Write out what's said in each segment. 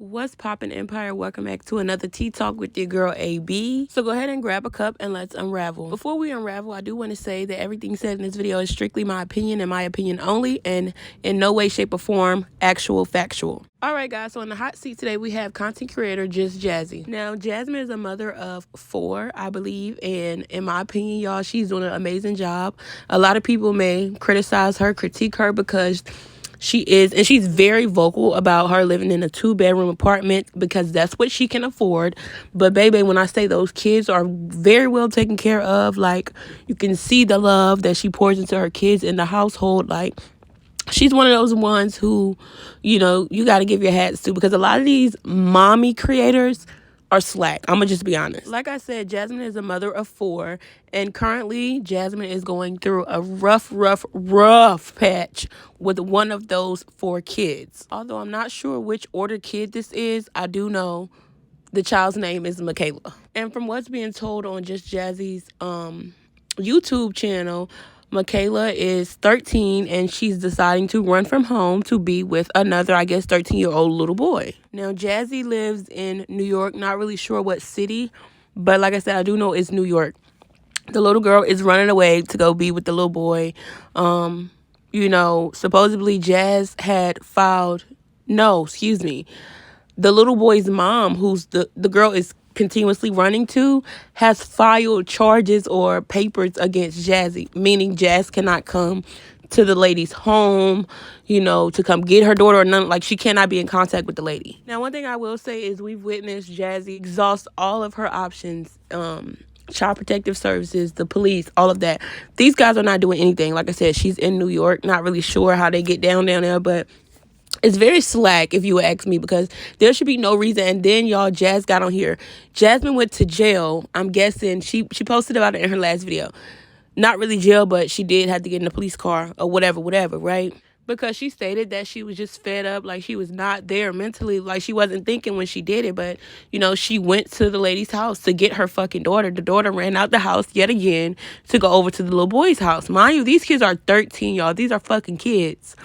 What's poppin', Empire? Welcome back to another Tea Talk with your girl AB. So go ahead and grab a cup and let's unravel. Before we unravel, I do want to say that everything said in this video is strictly my opinion and my opinion only, and in no way, shape, or form actual factual. Alright guys, so in the hot seat today we have content creator JustJazzy. Now Jasmine is a mother of 4, I believe, and in my opinion, y'all, she's doing an amazing job. A lot of people may criticize her, critique her because she's very vocal about her living in a 2-bedroom apartment because that's what she can afford. But baby, when I say those kids are very well taken care of, like you can see the love that she pours into her kids in the household. Like she's one of those ones who, you got to give your hats to, because a lot of these mommy creators are slack. I'm gonna just be honest. Like I said, Jasmine is a mother of 4, and currently Jasmine is going through a rough patch with one of those 4 kids. Although I'm not sure which order kid this is, I do know the child's name is Michaela. And from what's being told on JustJazzy's YouTube channel, Michaela is 13 and she's deciding to run from home to be with another, I guess, 13-year-old little boy. Now, Jazzy lives in New York. Not really sure what city, but like I said, I do know it's New York. The little girl is running away to go be with the little boy. Supposedly Jazz had filed, the little boy's mom, who's the girl is continuously running to, has filed charges or papers against Jazzy, meaning Jazz cannot come to the lady's home, to come get her daughter or nothing. Like, she cannot be in contact with the lady. Now, one thing I will say is we've witnessed Jazzy exhaust all of her options, Child Protective Services, the police, all of that. These guys are not doing anything. Like I said, she's in New York. Not really sure how they get down there, but it's very slack, if you would ask me, because there should be no reason. And then, y'all, Jazz got on here. Jasmine went to jail. I'm guessing she posted about it in her last video. Not really jail, but she did have to get in a police car or whatever, right? Because she stated that she was just fed up, like she was not there mentally, like she wasn't thinking when she did it. But, she went to the lady's house to get her fucking daughter. The daughter ran out the house yet again to go over to the little boy's house. Mind you, these kids are 13, y'all. These are fucking kids.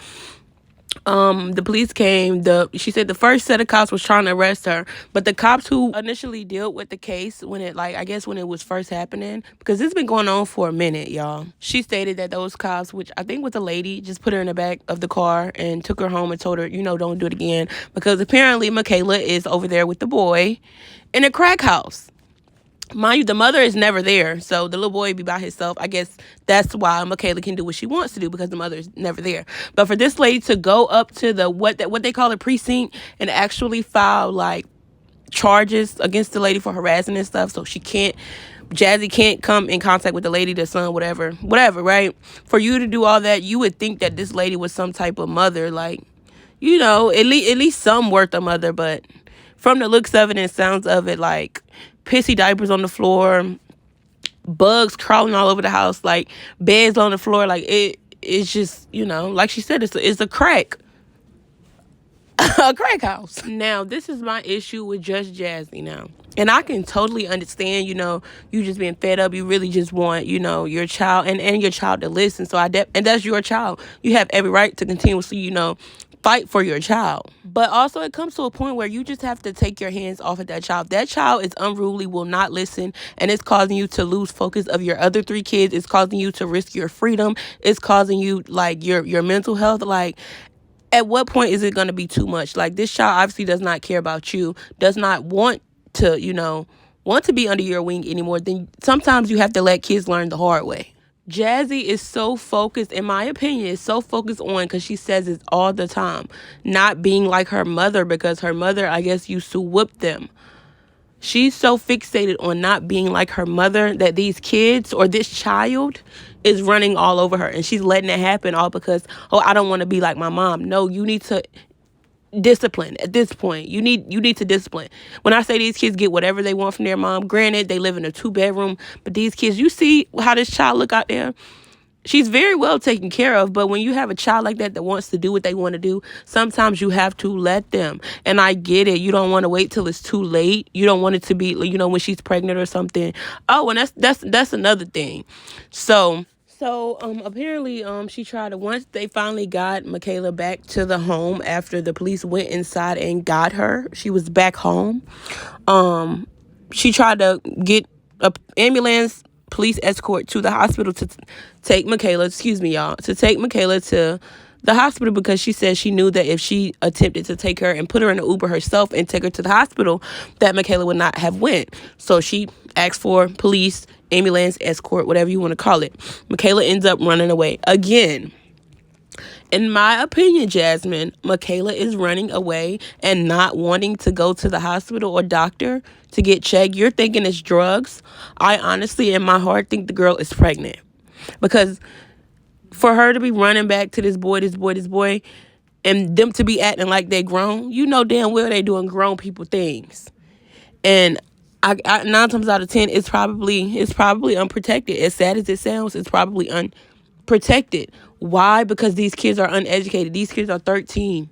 The police came. She said the first set of cops was trying to arrest her, but the cops who initially dealt with the case when it was first happening, because it's been going on for a minute, y'all. She stated that those cops, which I think was a lady, just put her in the back of the car and took her home and told her, don't do it again, because apparently Michaela is over there with the boy in a crack house. Mind you, the mother is never there, so the little boy be by himself. I guess that's why Michaela can do what she wants to do, because the mother is never there. But for this lady to go up to the what they call a precinct and actually file like charges against the lady for harassing and stuff, so Jazzy can't come in contact with the lady, the son, whatever, right? For you to do all that, you would think that this lady was some type of mother, like, at least some worth a mother. But from the looks of it and sounds of it, like pissy diapers on the floor, bugs crawling all over the house, like beds on the floor, like it's just, like she said, it's a crack house. Now, this is my issue with JustJazzy now. And I can totally understand, you just being fed up. You really just want, your child and your child to listen. So and that's your child. You have every right to continuously, fight for your child. But also it comes to a point where you just have to take your hands off of that child. That child is unruly, will not listen, and it's causing you to lose focus of your other 3 kids. It's causing you to risk your freedom. It's causing you, like, your mental health. Like, at what point is it going to be too much? Like, this child obviously does not care about you, does not want to, be under your wing anymore. Then sometimes you have to let kids learn the hard way. Jazzy is so focused, in my opinion, is so focused on, because she says it all the time, not being like her mother, because her mother, I guess, used to whoop them. She's so fixated on not being like her mother that these kids or this child is running all over her, and she's letting it happen all because, I don't want to be like my mom. No, you need to discipline. At this point, you need to discipline. When I say these kids get whatever they want from their mom, granted they live in a 2-bedroom, but these kids, you see how this child look out there. She's very well taken care of, but when you have a child like that wants to do what they want to do, sometimes you have to let them. And I get it. You don't want to wait till it's too late. You don't want it to be, when she's pregnant or something. Oh, and that's another thing. So So apparently she tried to, once they finally got Michaela back to the home after the police went inside and got her, she was back home. Um she tried to get a ambulance police escort to the hospital to take Michaela, excuse me y'all, to take Michaela to the hospital, because she said she knew that if she attempted to take her and put her in an Uber herself and take her to the hospital, that Michaela would not have went. So she asked for police, ambulance, escort, whatever you want to call it. Michaela ends up running away again. In my opinion, Jasmine, Michaela is running away and not wanting to go to the hospital or doctor to get checked. You're thinking it's drugs. I honestly, in my heart, think the girl is pregnant. Because for her to be running back to this boy, and them to be acting like they grown, you know damn well they doing grown people things. And I 9 times out of 10, it's probably unprotected. As sad as it sounds, it's probably unprotected. Why? Because these kids are uneducated. These kids are 13.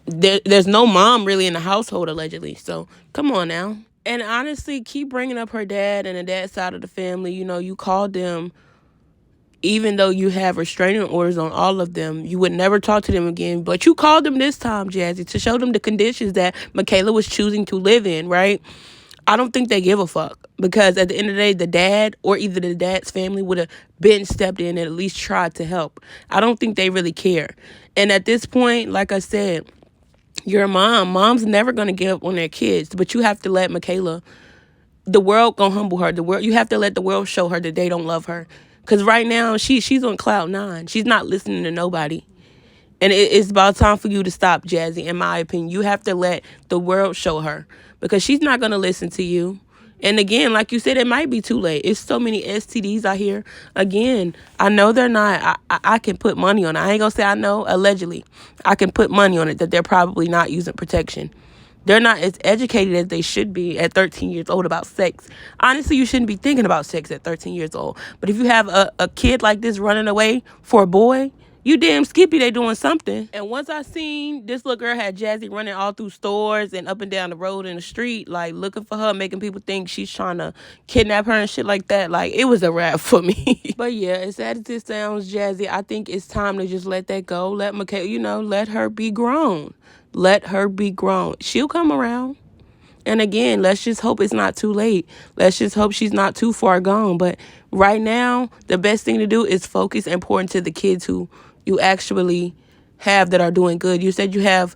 There's no mom really in the household, allegedly. So come on now. And honestly, keep bringing up her dad and the dad side of the family. You know, you called them, even though you have restraining orders on all of them, you would never talk to them again. But you called them this time, Jazzy, to show them the conditions that Michaela was choosing to live in, right? I don't think they give a fuck, because at the end of the day, the dad or either the dad's family would have been stepped in and at least tried to help. I don't think they really care. And at this point, like I said, your mom's never going to give up on their kids, but you have to let Michaela, the world gonna humble her. You have to let the world show her that they don't love her. Cause right now she's on cloud nine. She's not listening to nobody. And it's about time for you to stop, Jazzy, in my opinion. You have to let the world show her, because she's not going to listen to you. And again, like you said, it might be too late. It's so many STDs out here. Again, I know they're not. I can put money on it. I ain't going to say I know, allegedly. I can put money on it that they're probably not using protection. They're not as educated as they should be at 13 years old about sex. Honestly, you shouldn't be thinking about sex at 13 years old. But if you have a kid like this running away for a boy, you damn skippy, they doing something. And once I seen this little girl had Jazzy running all through stores and up and down the road in the street, like looking for her, making people think she's trying to kidnap her and shit like that, like it was a wrap for me. But yeah, as sad as it sounds, Jazzy, I think it's time to just let that go. Let Michaela, let her be grown. Let her be grown. She'll come around. And again, let's just hope it's not too late. Let's just hope she's not too far gone. But right now, the best thing to do is focus and pour into the kids who you actually have that are doing good. You said you have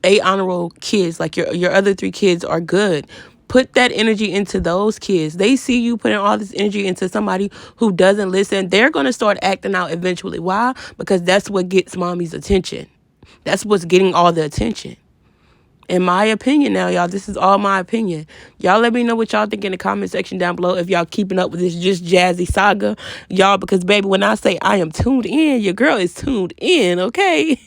8 honorable kids. Like your other 3 kids are good. Put that energy into those kids. They see you putting all this energy into somebody who doesn't listen. They're going to start acting out eventually. Why? Because that's what gets mommy's attention. That's what's getting all the attention. In my opinion now, y'all, this is all my opinion. Y'all let me know what y'all think in the comment section down below if y'all keeping up with this Just Jazzy saga. Y'all, because, baby, when I say I am tuned in, your girl is tuned in, okay?